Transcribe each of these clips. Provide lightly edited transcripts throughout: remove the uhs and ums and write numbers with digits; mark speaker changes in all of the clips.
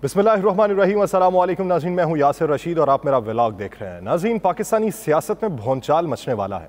Speaker 1: बिस्मिल्लाहिर्रहमानिर्रहीम, अस्सलाम वालेकुम नाज़रीन, मैं हूं यासिर रशीद और आप मेरा व्लॉग देख रहे हैं। नाज़रीन, पाकिस्तानी सियासत में भौंचाल मचने वाला है।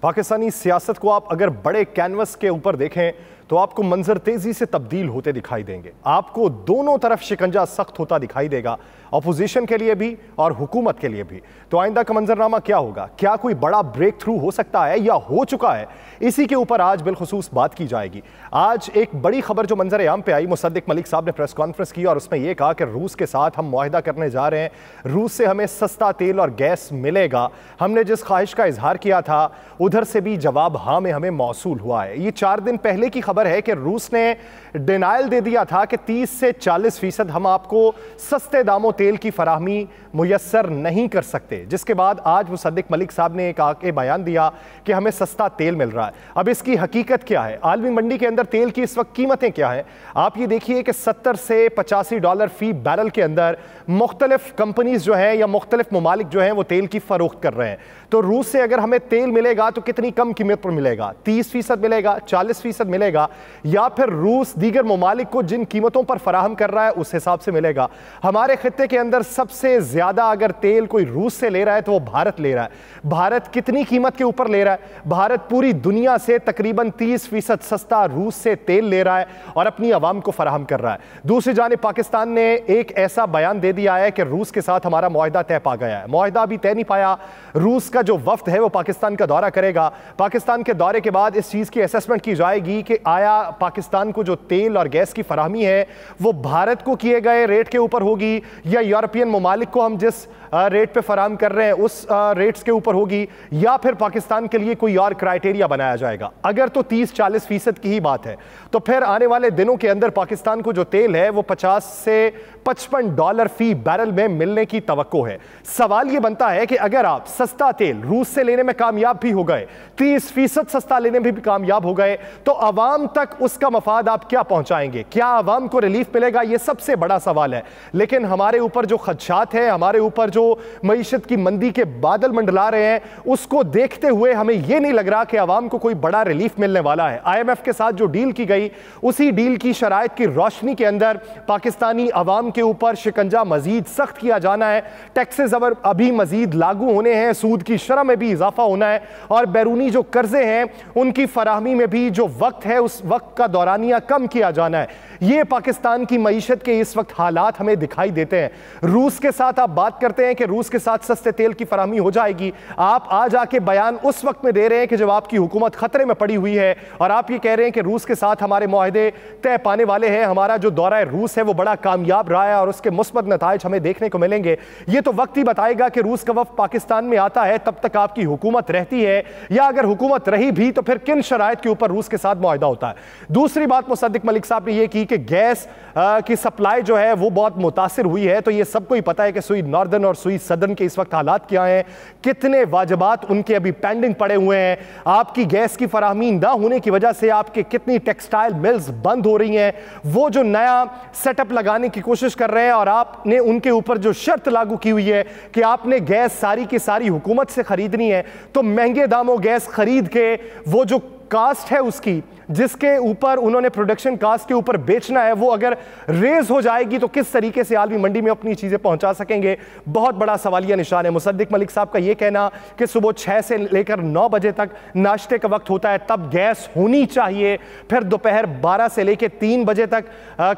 Speaker 1: पाकिस्तानी सियासत को आप अगर बड़े कैनवस के ऊपर देखें तो आपको मंजर तेजी से तब्दील होते दिखाई देंगे। आपको दोनों तरफ शिकंजा सख्त होता दिखाई देगा, अपोजिशन के लिए भी और हुकूमत के लिए भी। तो आइंदा का मंजरनामा क्या होगा? क्या कोई बड़ा ब्रेक थ्रू हो सकता है या हो चुका है? इसी के ऊपर आज बिलखुसूस बात की जाएगी। आज एक बड़ी खबर जो मंजर आम पे आई, मुसद्दिक मलिक साहब ने प्रेस कॉन्फ्रेंस की और उसमें यह कहा कि रूस के साथ हम मुआहिदा करने जा रहे हैं, रूस से हमें सस्ता तेल और गैस मिलेगा। हमने जिस ख्वाहिश का इजहार किया था उधर से भी जवाब हाँ में हमें मौसूल हुआ है। ये 4 दिन पहले की खबर है कि रूस ने डिनाइल दे दिया था कि 30 से 40% हम आपको सस्ते दामों तेल की फराहमी मुयस्सर नहीं कर सकते, जिसके बाद आज मुसद्दिक मलिक साहब ने एक आके बयान दिया कि हमें सस्ता तेल मिल रहा है। अब इसकी हकीकत क्या है? आलमी मंडी के अंदर तेल की इस वक्त कीमतें क्या हैं? आप ये देखिए कि 70 से $85 फी बैरल के अंदर मुख्तलिफ कंपनीज जो हैं या मुख्तलिफ ममालिक जो हैं वो तेल की फरोख्त कर रहे हैं। तो रूस से अगर हमें तेल मिलेगा तो कितनी कम कीमत पर मिलेगा? 30% मिलेगा, 40% मिलेगा, या फिर रूस दीगर ममालिक को जिन कीमतों पर फराहम कर रहा है उस हिसाब से मिलेगा? हमारे खित्ते के अंदर सबसे ज्यादा अगर तेल कोई रूस से ले रहा है तो वो भारत ले रहा है। भारत कितनी कीमत के ऊपर ले रहा है? भारत पूरी दुनिया से तकरीबन 30% सस्ता रूस से तेल ले रहा है और अपनी आवाम को फराहम कर रहा है। दूसरी जानिब पाकिस्तान ने एक ऐसा बयान दे दिया है कि रूस के साथ हमारा मुआहिदा तय पा गया है। मुआहिदा अभी तय नहीं पाया। रूस का जो वफ्द है वो पाकिस्तान का दौरा करेगा। पाकिस्तान के दौरे के बाद इस चीज़ की असेसमेंट की जाएगी कि आया पाकिस्तान को जो तेल और गैस की फराहमी है वो भारत को किए गए रेट के ऊपर होगी या यूरोपियन ममालिक को हम जिस रेट पे फराहम कर रहे हैं उस रेट्स के ऊपर होगी, या फिर पाकिस्तान के लिए कोई और क्राइटेरिया बनाया जाएगा। अगर तो 30-40% की ही बात है तो फिर आने वाले दिनों के अंदर पाकिस्तान को जो तेल है वो $50 से $55 फी बैरल में मिलने की तवक्को है। सवाल ये बनता है कि अगर आप सस्ता तेल रूस से लेने में कामयाब भी हो गए, 30% सस्ता लेने में भी कामयाब हो गए, तो अवाम तक उसका मफाद आप क्या पहुंचाएंगे? क्या अवाम को रिलीफ मिलेगा? ये सबसे बड़ा सवाल है। लेकिन हमारे ऊपर जो खदशात है, हमारे ऊपर जो मईशत की मंदी के बादल मंडला रहे हैं, उसको देखते हुए हमें यह नहीं लग रहा कि अवाम को कोई बड़ा रिलीफ मिलने वाला है। IMF के साथ जो डील की गई उसी डील की शराइत की रोशनी के अंदर पाकिस्तानी अवाम के ऊपर शिकंजा मजीद सख्त किया जाना है। टैक्सेस अभी मजीद लागू होने हैं, सूद की शरह में भी इजाफा होना है और बैरूनी जो कर्जे हैं उनकी फराहमी में भी जो वक्त है उस वक्त का दौरानिया कम किया जाना है। ये पाकिस्तान की मईशत के इस वक्त हालात हमें दिखाई देते हैं। रूस के साथ आप बात करते हैं कि रूस के साथ सस्ते तेल की फराहमी हो जाएगी। आप आज आके बयान उस वक्त में दे रहे हैं कि जब आपकी हुकूमत खतरे में पड़ी हुई है और आप ये कह रहे हैं कि रूस के साथ हमारे मुआहदे तय पाने वाले हैं। हमारा जो दौरा रूस है वो बड़ा कामयाब रहा है और उसके मुस्बत नताइज हमें देखने को मिलेंगे। ये तो वक्त ही बताएगा कि रूस का वफ्द पाकिस्तान में आता है तब तक आपकी हुकूमत रहती है, या अगर हुकूमत रही भी तो फिर किन शराइत के ऊपर रूस के साथ मुआहिदा होता है। दूसरी बात मुसद्दिक मलिक साहब ने यह की कि गैस की सप्लाई जो है वो बहुत मुतासिर हुई है। तो ये सबको ही पता है कि सुई नॉर्दर्न और सुई सदर्न के इस वक्त हालात क्या हैं, कितने वाजबात उनके अभी पेंडिंग पड़े हुए हैं। आपकी गैस की फराहमी ना होने की वजह से आपके कितनी टेक्सटाइल मिल्स बंद हो रही हैं। वो जो नया सेटअप लगाने की कोशिश कर रहे हैं और आपने उनके ऊपर जो शर्त लागू की हुई है कि आपने गैस सारी की सारी हुकूमत से खरीदनी है, तो महंगे दामों गैस खरीद के वो जो कास्ट है उसकी, जिसके ऊपर उन्होंने प्रोडक्शन कास्ट के ऊपर बेचना है, वो अगर रेज हो जाएगी तो किस तरीके से आलमी मंडी में अपनी चीजें पहुंचा सकेंगे? बहुत बड़ा सवालिया निशान है। मुसद्दिक मलिक साहब का यह कहना कि सुबह 6 से लेकर 9 बजे तक नाश्ते का वक्त होता है तब गैस होनी चाहिए, फिर दोपहर 12 से लेकर 3 बजे तक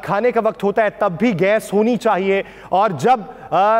Speaker 1: खाने का वक्त होता है तब भी गैस होनी चाहिए, और जब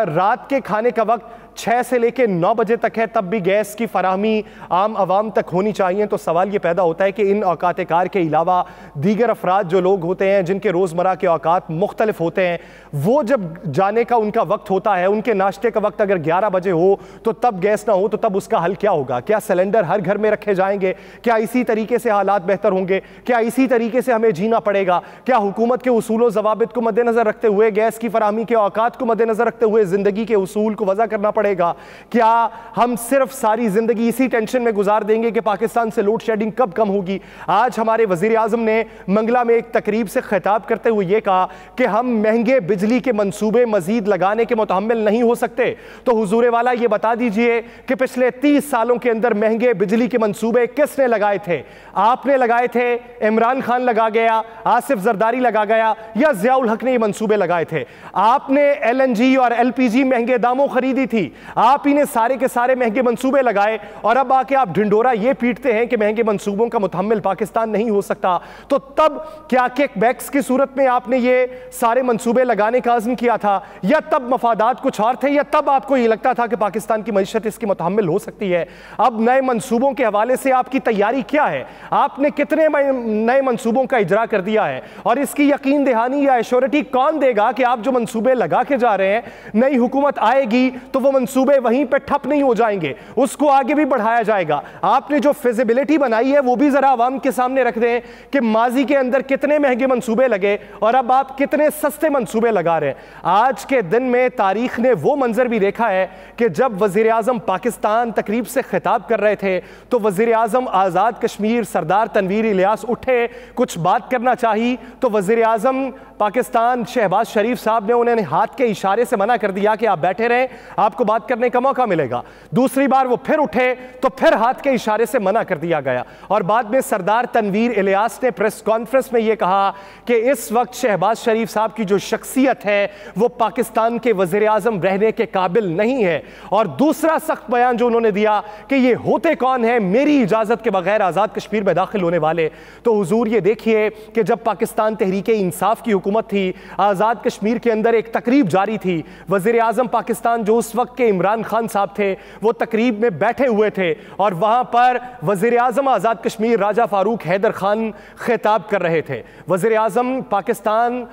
Speaker 1: रात के खाने का वक्त 6 से लेकर 9 बजे तक है तब भी गैस की फराहमी आम आवाम तक होनी चाहिए। तो सवाल ये पैदा होता है कि इन औकात कार के अलावा दीगर अफराद जो लोग होते हैं जिनके रोज़मर्रा के औकात मुख्तलिफ होते हैं, वो जब जाने का उनका वक्त होता है, उनके नाश्ते का वक्त अगर 11 बजे हो तो तब गैस ना हो तो तब उसका हल क्या होगा? क्या सिलेंडर हर घर में रखे जाएंगे? क्या इसी तरीके से हालात बेहतर होंगे? क्या इसी तरीके से हमें जीना पड़ेगा? क्या हुकूमत के उसूल व ज़वाबित को मद्देनज़र रखते हुए, गैस की फराहमी के औकात को मद्देनज़र रखते हुए ज़िंदगी के उसूल को वज़ा करना पड़ेगा? पड़ेगा? क्या हम सिर्फ सारी जिंदगी इसी टेंशन में गुजार देंगे कि पाकिस्तान से लोड शेडिंग कब कम होगी? आज हमारे वजीर आजम ने मंगला में एक तकरीब से खिताब करते हुए यह कहा कि हम महंगे बिजली के मंसूबे मजीद लगाने के मुतहम्मिल नहीं हो सकते। तो हुजूर वाला ये बता दीजिए कि पिछले 30 सालों के अंदर महंगे बिजली के मंसूबे किसने लगाए थे? आपने लगाए थे, इमरान खान लगा गया, आसिफ जरदारी लगा गया, या जियाउल हक ने ये मंसूबे लगाए थे? आपने LNG और LPG महंगे दामों खरीदी थी, आप ही ने सारे के सारे महंगे मंसूबे लगाए, और अब आके आप ढिंडोरा ये पीटते हैं कि महंगे मंसूबों का मुतहम्मिल पाकिस्तान नहीं हो सकता। तो तब क्या किकबैक्स की सूरत में आपने ये सारे मंसूबे लगाने का अज़्म किया था, या तब मफादात कुछ और थे, या तब आपको ये लगता था कि पाकिस्तान की मईशत इसकी मुतहम्मिल हो सकती है? अब नए मंसूबों के हवाले से आपकी तैयारी क्या है? आपने कितने नए मंसूबों का इजरा कर दिया है? और इसकी यकीन दहानी या एश्योरिटी कौन देगा कि आप जो मंसूबे लगा के जा रहे हैं, नई हुकूमत आएगी तो वो मंसूबे वहीं पे ठप नहीं हो जाएंगे, उसको आगे भी बढ़ाया जाएगा? आपने जो फिजिबिलिटी बनाई है वो भी जरा आवाम के सामने रख दें कि माजी के अंदर कितने महंगे मंसूबे लगे और अब आप कितने सस्ते मंसूबे लगा रहे हैं। आज के दिन में तारीख ने वो मंजर भी देखा है कि जब वजीर आजम पाकिस्तान तकरीब से खिताब कर रहे थे तो वजीर आजम आज़ाद कश्मीर सरदार तनवीर इलियास उठे, कुछ बात करना चाहिए तो वजीर आजम पाकिस्तान शहबाज शरीफ साहब ने उन्हें हाथ के इशारे से मना कर दिया कि आप बैठे रहें, आपको बात करने का मौका मिलेगा। दूसरी बार वो फिर उठे तो फिर हाथ के इशारे से मना कर दिया गया, और बाद में सरदार तनवीर इलियास ने प्रेस कॉन्फ्रेंस में यह कहा कि इस वक्त शहबाज शरीफ साहब की जो शख्सियत है वो पाकिस्तान के वजीर आजम रहने के काबिल नहीं है। और दूसरा सख्त बयान जो उन्होंने दिया कि ये होते कौन है मेरी इजाजत के बगैर आज़ाद कश्मीर में दाखिल होने वाले? तो हुजूर ये देखिए कि जब पाकिस्तान तहरीके इंसाफ की हुकूमत थी, आज़ाद कश्मीर के अंदर एक तकरीब जारी थी, वजीर आजम पाकिस्तान जो उस वक्त के इमरान खान साहब थे वो तकरीब में बैठे हुए थे, और वहां पर वजीर आजम आज़ाद कश्मीर राजा फारूक हैदर खान खिताब कर रहे थे। वजीर आजम पाकिस्तान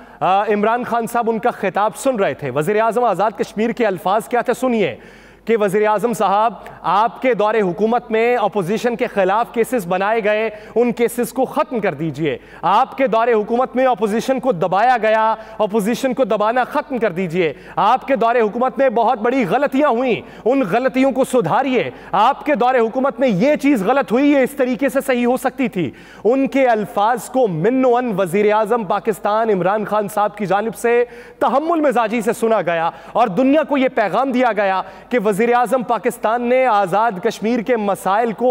Speaker 1: इमरान खान साहब उनका खिताब सुन रहे थे। वजीर आजम आज़ाद कश्मीर के अल्फाज क्या थे, सुनिए कि वज़ीर आज़म साहब, आपके दौरे हुकूमत में अपोजिशन के खिलाफ केसेस बनाए गए, उन केसेस को ख़त्म कर दीजिए। आपके दौरे हुकूमत में अपोजिशन को दबाया गया, अपोजिशन को दबाना ख़त्म कर दीजिए। आपके दौरे हुकूमत में बहुत बड़ी गलतियां हुई, उन गलतियों को सुधारिए। आपके दौरे हुकूमत में यह चीज़ गलत हुई, ये इस तरीके से सही हो सकती थी। उनके अल्फाज को मिन्नोअन वज़ीर आज़म पाकिस्तान इमरान खान साहब की जानिब से तहम्मुल मिजाजी से सुना गया, और दुनिया को यह पैगाम दिया गया कि वज़ीर आज़म पाकिस्तान ने आज़ाद कश्मीर के मसाइल को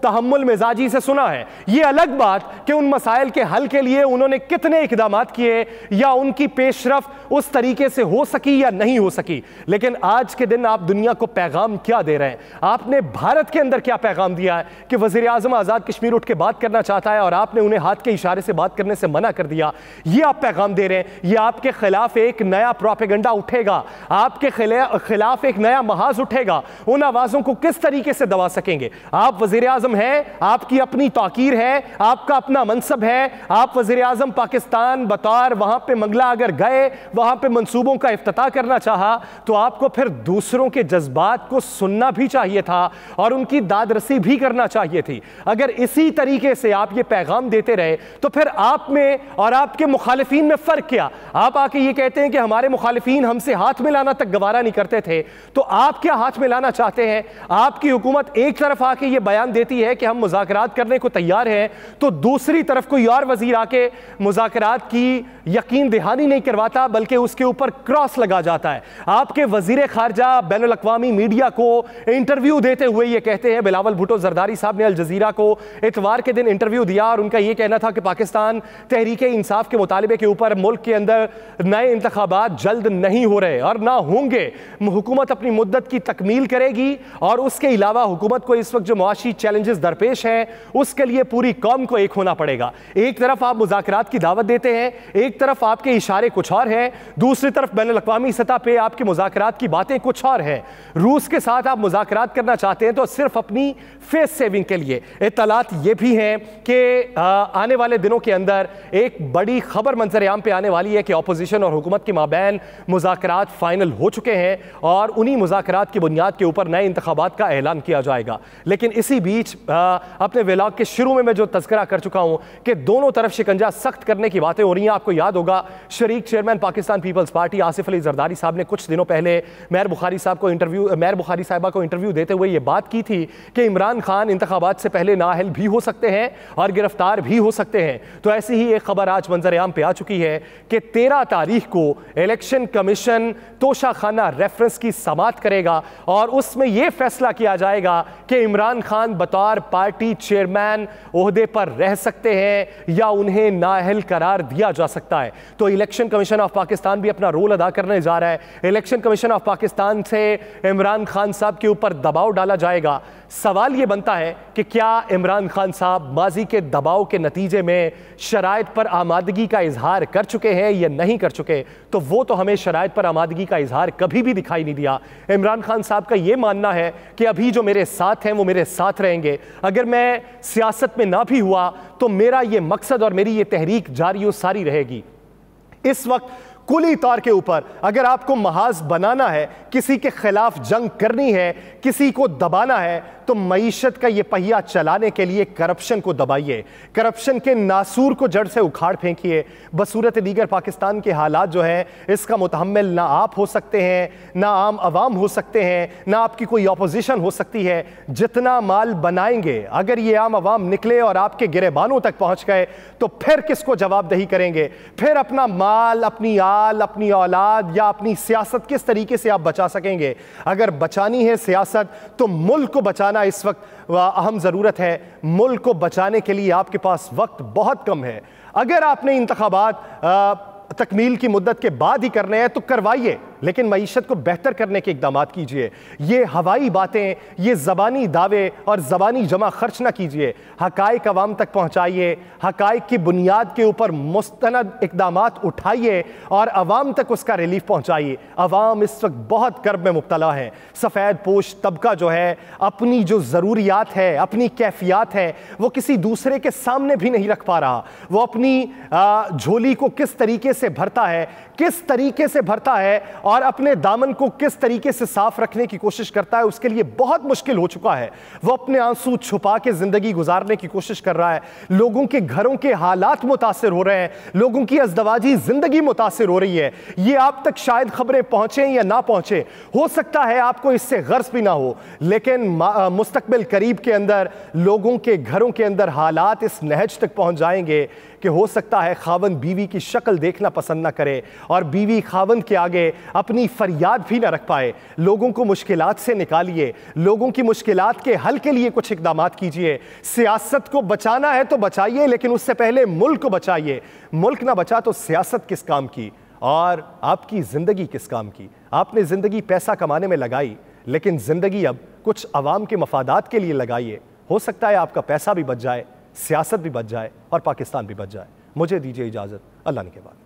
Speaker 1: तहम्मुल मिजाजी से सुना है। यह अलग बात कि उन मसाइल के हल के लिए उन्होंने कितने इक़दामात किए या उनकी पेशरफ्त उस तरीके से हो सकी या नहीं हो सकी, लेकिन आज के दिन आप दुनिया को पैगाम क्या दे रहे हैं? आपने भारत के अंदर क्या पैगाम दिया है कि वज़ीर आज़म आज़ाद कश्मीर उठ के बात करना चाहता है और आपने उन्हें हाथ के इशारे से बात करने से मना कर दिया? यह आप पैगाम दे रहे हैं। यह आपके खिलाफ एक नया प्रोपेगेंडा उठेगा, आपके खिलाफ एक नया महाज उठेगा। उन आवाजों को किस तरीके से दबा सकेंगे? आप वजीर आजम हैं, आपकी अपनी ताकीर है, आपका अपना मनसब है, आप वजीर आजम पाकिस्तान बतौर वहां पे मंगला अगर गए, वहां पे मंसूबों का इफ्तिताह करना चाहा, तो आपको फिर दूसरों के जज्बात को सुनना भी चाहिए था और उनकी दादरसी भी करना चाहिए थी। अगर इसी तरीके से आप ये पैगाम देते रहे तो फिर आप में और आपके मुखालिफिन में फर्क क्या? आप आके ये कहते हैं कि हमारे मुखालिफिन हमसे हाथ मिलाना तक गवारा नहीं करते थे, तो आप क्या हाथ मिलाना चाहते हैं? आपकी हुकूमत एक तरफ आके ये बयान देती है कि हम मुज़ाकरात करने को तैयार हैं, तो दूसरी तरफ कोई और वजीर आके मुज़ाकरात की यकीन दहानी नहीं करवाता, बल्कि उसके ऊपर क्रॉस लगा जाता है। आपके वजीर खारजा बैनुल अक़वामी मीडिया को इंटरव्यू देते हुए ये कहते हैं, बिलावल भुट्टो जरदारी साहब ने अल जज़ीरा को इतवार के दिन इंटरव्यू दिया और उनका यह कहना था कि पाकिस्तान तहरीके इंसाफ के मुतालिबे के ऊपर मुल्क के अंदर नए इंतखाबात जल्द नहीं हो रहे और ना होंगे। हुकूमत अपनी मुद्दत की तकमील करेगी और उसके अलावा हुकूमत को इस वक्त जो मुआशी चैलेंजेस दरपेश हैं उसके लिए पूरी कौम को एक होना पड़ेगा। एक तरफ आप मुज़ाकरात की दावत देते हैं, एक तरफ आपके इशारे कुछ और हैं, दूसरी तरफ बैनुल अक़वामी सतह पे आपके मुज़ाकरात की बातें कुछ और हैं। रूस के साथ आप मुज़ाकरात करना चाहते हैं तो सिर्फ अपनी फेस सेविंग के लिए। इत्तलात ये भी हैं कि आने वाले दिनों के अंदर एक बड़ी खबर मंजर आम पे आने वाली है कि अपोजिशन और हुकूमत के माबैन मुज़ाकरात फाइनल हो चुके हैं और उन्हीं मुज़ाकरात की बुनियाद के ऊपर नए इंतखाबात का ऐलान किया जाएगा। लेकिन इसी बीच अपने व्लॉग के शुरू में मैं जो तज़किरा कर चुका हूं कि दोनों तरफ शिकंजा सख्त करने की बातें हो रही हैं। आपको याद होगा, शरीक chairman Pakistan Peoples Party Asif Ali Zardari साहब ने कुछ दिनों पहले मेहर बुखारी साहिबा को इंटरव्यू देते हुए ये बात की थी कि इमरान खान इंतखाबात से पहले नाअहल भी हो सकते हैं और गिरफ्तार भी हो सकते हैं। तो ऐसी ही एक खबर आज मंजर-ए-आम पे आ चुकी है कि 13 तारीख को इलेक्शन कमीशन तोशाखाना रेफरेंस की समाअत करेगा और उसमें यह फैसला किया जाएगा कि इमरान खान बतौर पार्टी चेयरमैन ओहदे पर रह सकते हैं या उन्हें नाअहल करार दिया जा सकता है। तो इलेक्शन कमीशन ऑफ पाकिस्तान भी अपना रोल अदा करने जा रहा है। इलेक्शन कमीशन ऑफ पाकिस्तान से इमरान खान साहब के ऊपर दबाव डाला जाएगा। सवाल यह बनता है कि क्या इमरान खान साहब माजी के दबाव के नतीजे में शराइत पर आमादगी का इजहार कर चुके हैं या नहीं कर चुके? तो वो तो हमें शराइत पर आमादगी का इजहार कभी भी दिखाई नहीं दिया। इमरान खान साहब का यह मानना है कि अभी जो मेरे साथ हैं वो मेरे साथ रहेंगे, अगर मैं सियासत में ना भी हुआ तो मेरा यह मकसद और मेरी ये तहरीक जारी सारी रहेगी। इस वक्त कुली तौर के ऊपर अगर आपको महाज बनाना है, किसी के खिलाफ जंग करनी है, किसी को दबाना है, तो मईशत का ये पहिया चलाने के लिए करप्शन को दबाइए, करप्शन के नासूर को जड़ से उखाड़ फेंकिए। बसूरत दीगर पाकिस्तान के हालात जो हैं इसका मुतहम्मिल ना आप हो सकते हैं, ना आम आवाम हो सकते हैं, ना आपकी कोई अपोजिशन हो सकती है। जितना माल बनाएंगे अगर ये आम आवाम निकले और आपके गिरेबानों तक पहुंच गए तो फिर किसको जवाबदेही करेंगे? फिर अपना माल, अपनी आल, अपनी औलाद या अपनी सियासत किस तरीके से आप बचा सकेंगे? अगर बचानी है सियासत तो मुल्क को बचाना इस वक्त अहम जरूरत है। मुल्क को बचाने के लिए आपके पास वक्त बहुत कम है। अगर आपने इंतखाबात तकमील की मुद्दत के बाद ही करने हैं तो करवाइए, लेकिन मईशत को बेहतर करने के इक़दामात कीजिए। ये हवाई बातें, ये ज़बानी दावे और ज़बानी जमा खर्च ना कीजिए। हक़ाइक़ अवाम तक पहुँचाइए, हक़ाइक़ की बुनियाद के ऊपर मुस्तनद इक़दामात उठाइए और अवाम तक उसका रिलीफ पहुँचाइए। अवाम इस वक्त बहुत कर्ब में मुब्तला है। सफ़ेद पोश तबका जो है अपनी जो ज़रूरियात है, अपनी कैफियत है, वो किसी दूसरे के सामने भी नहीं रख पा रहा। वो अपनी झोली को किस तरीके से भरता है, किस तरीके से भरता है और अपने दामन को किस तरीके से साफ रखने की कोशिश करता है, उसके लिए बहुत मुश्किल हो चुका है। वो अपने आंसू छुपा के जिंदगी गुजारने की कोशिश कर रहा है। लोगों के घरों के हालात मुतासिर हो रहे हैं, लोगों की अज़दवाजी जिंदगी मुतासिर हो रही है। ये आप तक शायद खबरें पहुंचे या ना पहुंचे, हो सकता है आपको इससे गर्ज भी ना हो, लेकिन मुस्तकबिल करीब के अंदर लोगों के घरों के अंदर हालात इस नहज तक पहुंच जाएंगे कि हो सकता है खावंद बीवी की शक्ल देखना पसंद ना करे और बीवी खावंद के आगे अपनी फरियाद भी ना रख पाए। लोगों को मुश्किलात से निकालिए, लोगों की मुश्किलात के हल के लिए कुछ इक़दामात कीजिए। सियासत को बचाना है तो बचाइए, लेकिन उससे पहले मुल्क को बचाइए। मुल्क ना बचा तो सियासत किस काम की और आपकी ज़िंदगी किस काम की? आपने ज़िंदगी पैसा कमाने में लगाई, लेकिन ज़िंदगी अब कुछ अवाम के मफादात के लिए लगाइए। हो सकता है आपका पैसा भी बच जाए, सियासत भी बच जाए और पाकिस्तान भी बच जाए। मुझे दीजिए इजाज़त, अल्लाह ने के बाद।